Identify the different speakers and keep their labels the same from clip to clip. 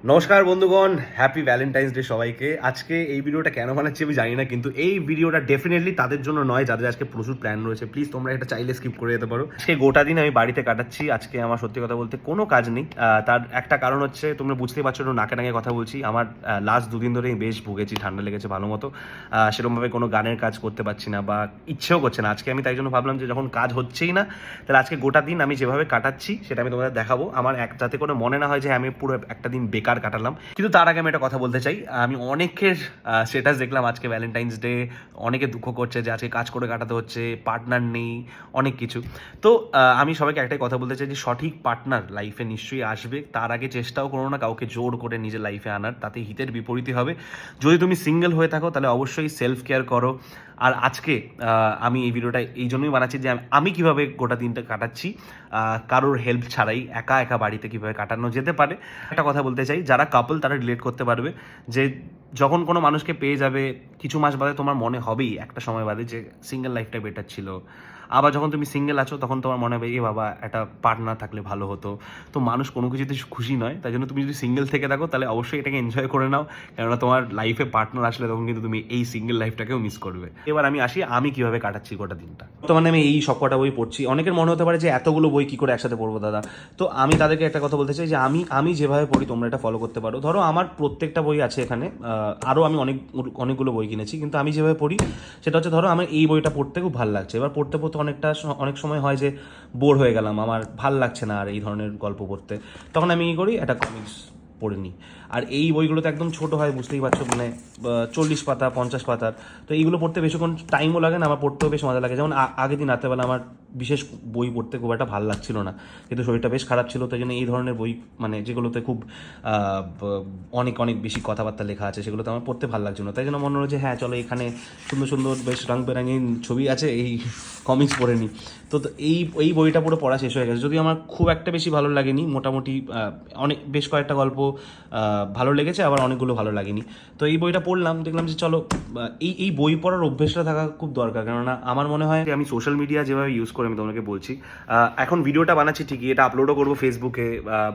Speaker 1: নমস্কার বন্ধুগণ, happy Valentine's day সবাইকে। আজকে এই ভিডিওটা কেন বানাচ্ছি আমি জানি না, কিন্তু এই ভিডিওটা ডেফিনেটলি তাদের জন্য নয় যাদের আজকে প্রচুর প্ল্যান রয়েছে। প্লিজ তোমরা এটা চাইলে স্কিপ করে যেতে পারো। আজকে গোটা দিন আমি বাড়িতে কাটাচ্ছি। আজকে আমার সত্যি কথা বলতে কোনো কাজ নেই। তার একটা কারণ হচ্ছে, তোমরা বুঝতেই পারছো, একটু নাকে নাকে কথা বলছি। আমার লাস্ট দুদিন ধরেই বেশ ভুগেছি, ঠান্ডা লেগেছে ভালো মতো। সেরকমভাবে কোনো গানের কাজ করতে পারছি না বা ইচ্ছেও করছে না। আজকে আমি তাই জন্য ভাবলাম যে যখন কাজ হচ্ছেই না, তাহলে আজকে গোটা দিন আমি যেভাবে কাটাচ্ছি সেটা আমি তোমাদের দেখাবো। আমার যাতে করে মনে না হয় যে আমি পুরো একটা দিন বেকার কাটালাম। কিন্তু তার আগে আমি একটা কথা বলতে চাই। আমি অনেকের স্ট্যাটাস দেখলাম আজকে ভ্যালেন্টাইন্স ডে, অনেকে দুঃখ করছে যে আজকে কাজ করে কাটাতে হচ্ছে, পার্টনার নেই, অনেক কিছু। তো আমি সবাইকে একটাই কথা বলতে চাই যে সঠিক পার্টনার লাইফে নিশ্চয়ই আসবে। তার আগে চেষ্টাও করো না কাউকে জোর করে নিজের লাইফে আনার, তাতে হিতের বিপরীতই হবে। যদি তুমি সিঙ্গেল হয়ে থাকো তাহলে অবশ্যই সেলফ কেয়ার করো। আর আজকে আমি এই ভিডিওটা এই জন্যই বানাচ্ছি যে আমি কীভাবে গোটা দিনটা কাটাচ্ছি কারোর হেল্প ছাড়াই, একা একা বাড়িতে কীভাবে কাটানো যেতে পারে। একটা কথা বলতে চাই, যারা কাপল তারা রিলেট করতে পারবে যে যখন কোনো মানুষকে পেয়ে যাবে কিছু মাস বাদে তোমার মনে হবেই একটা সময় বাদে যে সিঙ্গেল লাইফটা বেটার ছিল। আবার যখন তুমি সিঙ্গেল আছো তখন তোমার মনে হবে এ বাবা একটা পার্টনার থাকলে ভালো হতো। তো মানুষ কোনো কিছুতে খুশি নয়, তাই জন্য তুমি যদি সিঙ্গেল থেকে থাকো তাহলে অবশ্যই এটাকে এনজয় করে নাও, কেননা তোমার লাইফে পার্টনার আসলে তখন কিন্তু তুমি এই সিঙ্গেল লাইফটাকেও মিস করবে। এবার আমি আসি আমি কিভাবে কাটাচ্ছি গোটা দিনটা। বর্তমানে আমি এই সবকটা বই পড়ছি। অনেকের মনে হতে পারে যে এতগুলো বই কি করে একসাথে পড়বো দাদা। তো আমি তাদেরকে একটা কথা বলতে চাই যে আমি যেভাবে পড়ি তোমরা এটা ফলো করতে পারো। ধরো আমার প্রত্যেকটা বই আছে এখানে, আরও আমি অনেকগুলো বই কিনেছি, কিন্তু আমি যেভাবে পড়ি সেটা হচ্ছে, ধরো আমার এই বইটা পড়তে খুব ভালো লাগছে, এবার পড়তে পড়তে অনেক সময় হয় যে বোর হয়ে গেলাম, আমার ভাল লাগছে না আর এই ধরনের গল্প পড়তে, তখন আমি কী করি, একটা কমিক্স পড়ে নিই। আর এই বইগুলো তো একদম ছোটো হয়, বুঝতেই পারছো, মানে 40 পাতা 50 পাতার। তো এইগুলো পড়তে বেশিক্ষণ টাইমও লাগে না, আমার পড়তেও বেশ মজা লাগে। যেমন আগের দিন রাত্রেবেলা আমার বিশেষ বই পড়তে খুব একটা ভালো লাগছিল না, কিন্তু শরীরটা বেশ খারাপ ছিল, তাই জন্য এই ধরনের বই, মানে যেগুলোতে খুব অনেক অনেক বেশি কথাবার্তা লেখা আছে, সেগুলোতে আমার পড়তে ভালো লাগছিল না। তাই জন্য মনে হলো যে হ্যাঁ চলো, এখানে সুন্দর সুন্দর বেশ রং বেরঙিন ছবি আছে, এই কমিক্স পড়ে নিই। তো এই বইটা পুরো পড়া শেষ হয়ে গেছে। যদিও আমার খুব একটা বেশি ভালো লাগেনি, মোটামুটি অনেক বেশ কয়েকটা গল্প ভালো লেগেছে, আবার অনেকগুলো ভালো লাগেনি। তো এই বইটা পড়লাম, দেখলাম যে চলো, এই বই পড়ার অভ্যেসটা থাকা খুব দরকার। কেননা আমার মনে হয় আমি সোশ্যাল মিডিয়া যেভাবে ইউজ করে, আমি তোমাকে বলছি, এখন ভিডিওটা বানাচ্ছি ঠিকই, এটা আপলোডও করবো ফেসবুকে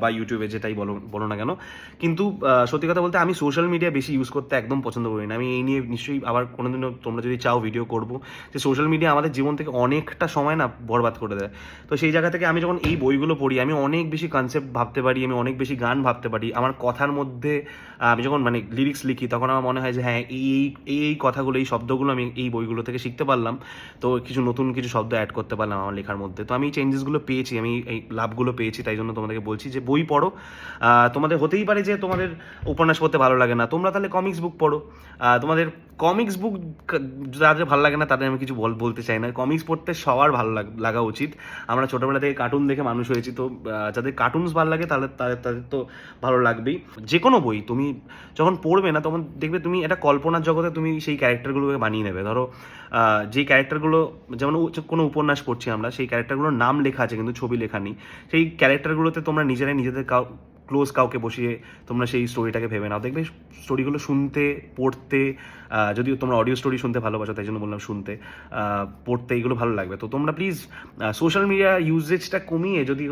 Speaker 1: বা ইউটিউবে, যেটাই বলো না কেন, কিন্তু সত্যি কথা বলতে আমি সোশ্যাল মিডিয়া বেশি ইউজ করতে একদম পছন্দ করি না। আমি এই নিয়ে নিশ্চয়ই আবার কোনোদিনও তোমরা যদি চাও ভিডিও করবো, যে সোশ্যাল মিডিয়া আমাদের জীবন থেকে অনেকটা সময় না বরবাদ করে দেয়। তো সেই জায়গা থেকে আমি যখন এই বইগুলো পড়ি, আমি অনেক বেশি কনসেপ্ট ভাবতে পারি, আমি অনেক বেশি গান ভাবতে পারি। আমার কথার মধ্যে আমি যখন মানে লিরিক্স লিখি, তখন আমার মনে হয় যে হ্যাঁ এই কথাগুলো, এই শব্দগুলো আমি এই বইগুলো থেকে শিখতে পারলাম। তো নতুন কিছু শব্দ অ্যাড করতে পারলাম আমার লেখার মধ্যে। তো আমি এই চেঞ্জেসগুলো পেয়েছি, আমি এই লাভগুলো পেয়েছি, তাই জন্য তোমাদেরকে বলছি যে বই পড়ো। তোমাদের হতেই পারে যে তোমাদের উপন্যাস পড়তে ভালো লাগে না, তোমরা তাহলে কমিক্স বুক পড়ো। তোমাদের কমিক্স বুক যাদের ভালো লাগে না তাদের আমি কিছু বলতে চাই না। কমিক্স পড়তে সবার ভালো লাগা উচিত। আমরা ছোটোবেলা থেকে কার্টুন দেখে মানুষ হয়েছি, তো যাদের কার্টুনস ভালো লাগে তাদের তো ভালো লাগবেই। যে কোনো বই তুমি যখন পড়বে না, তখন দেখবে তুমি একটা কল্পনার জগতে তুমি সেই ক্যারেক্টারগুলোকে বানিয়ে নেবে। ধরো যেই ক্যারেক্টারগুলো, যেমন কোনো উপন্যাস পড়ছি আমরা, সেই ক্যারেক্টারগুলোর নাম লেখা আছে কিন্তু ছবি লেখা নেই। সেই ক্যারেক্টারগুলোতে তোমরা নিজেদের ক্লোজ কাউকে বসিয়ে তোমরা সেই স্টোরিটাকে ভেবে নাও, দেখবে স্টোরিগুলো শুনতে পড়তে, যদিও তোমরা অডিও স্টোরি শুনতে ভালোবাসো তাই জন্য বললাম শুনতে, পড়তে এগুলো ভালো লাগবে। তো তোমরা প্লিজ সোশ্যাল মিডিয়া ইউজেজটা কমিয়ে যদি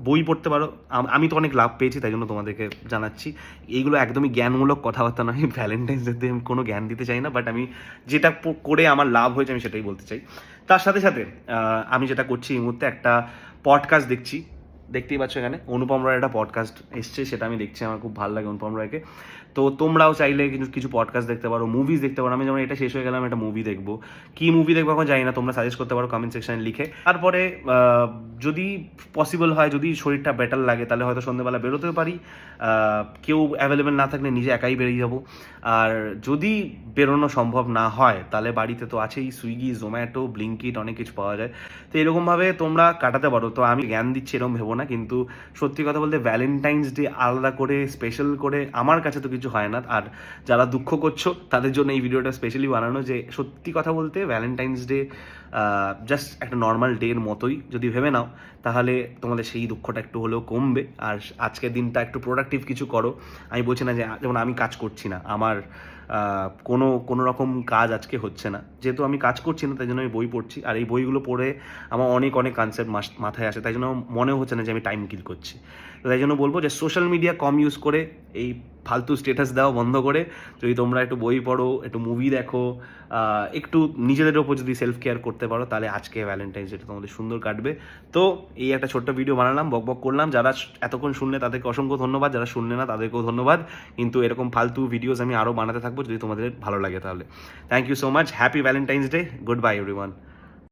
Speaker 1: বই পড়তে পারো, আমি তো অনেক লাভ পেয়েছি, তাই জন্য তোমাদেরকে জানাচ্ছি। এইগুলো একদমই জ্ঞানমূলক কথাবার্তা নয়, ভ্যালেন্টাইন্স ডেতে আমি কোনো জ্ঞান দিতে চাই না, বাট আমি যেটা করে আমার লাভ হয়েছে আমি সেটাই বলতে চাই। তার সাথে সাথে আমি যেটা করছি এই মুহূর্তে, একটা পডকাস্ট দেখছি। দেখতেই পাচ্ছ এখানে অনুপম রায়ের একটা পডকাস্ট এসছে, সেটা আমি দেখছি, আমার খুব ভালো লাগে অনুপম রায়কে। তো তোমরাও চাইলে কিছু পডকাস্ট দেখতে পারো, মুভিজ দেখতে পারো। আমি যেমন এটা শেষ হয়ে গেলাম, একটা মুভি দেখবো, কি মুভি দেখবো এখন জানি না, তোমরা সাজেস্ট করতে পারো কমেন্ট সেকশনে লিখে। তারপরে যদি পসিবল হয়, যদি শরীরটা বেটার লাগে, তাহলে হয়তো সন্ধ্যেবেলা বেরোতেও পারি। কেউ অ্যাভেলেবেল না থাকলে নিজে একাই বেরিয়ে যাবো। আর যদি বেরোনো সম্ভব না হয়, তাহলে বাড়িতে তো আছেই সুইগি, জোম্যাটো, ব্লিঙ্কিট, অনেক কিছু পাওয়া যায়। তো এরকমভাবে তোমরা কাটাতে পারো। তো আমি জ্ঞান দিচ্ছি এরকম ভেবো না, কিন্তু সত্যি কথা বলতে ভ্যালেন্টাইন্স ডে আলাদা করে স্পেশাল করে আমার কাছে তো কিছু হয় না। আর যারা দুঃখ করছো তাদের জন্য এই ভিডিওটা স্পেশালি বানানো, যে সত্যি কথা বলতে ভ্যালেন্টাইন্স ডে জাস্ট একটা নর্মাল ডের মতোই যদি ভেবে নাও, তাহলে তোমাদের সেই দুঃখটা একটু হলেও কমবে। আর আজকের দিনটা একটু প্রোডাক্টিভ কিছু করো। আমি বলছি না যে যেমন আমি কাজ করছি না, আমার কোনো রকম কাজ আজকে হচ্ছে না, যেহেতু আমি কাজ করছি না তাই জন্য আমি বই পড়ছি, আর এই বইগুলো পড়ে আমার অনেক কনসেপ্ট মাথায় আসে, তাই জন্য মনে হচ্ছে না যে আমি টাইম কিল করছি। তো তাই জন্য বলবো যে সোশ্যাল মিডিয়া কম ইউজ করে এই ফালতু স্ট্যাটাস দেওয়া বন্ধ করে যদি তোমরা একটু বই পড়ো, একটু মুভি দেখো, একটু নিজেদের ওপর যদি সেলফ কেয়ার করতে পারো, তাহলে আজকে ভ্যালেন্টাইন্স ডেটা তোমাদের সুন্দর কাটবে। তো এই একটা ছোট্ট ভিডিও বানালাম, বক করলাম। যারা এতক্ষণ শুনলে তাদেরকে অসংখ্য ধন্যবাদ, যারা শুনলে না তাদেরকেও ধন্যবাদ। কিন্তু এরকম ফালতু ভিডিওস আমি আরও বানাতে থাকবো যদি তোমাদের ভালো লাগে তাহলে। Thank you so much, happy Valentine's day, goodbye everyone.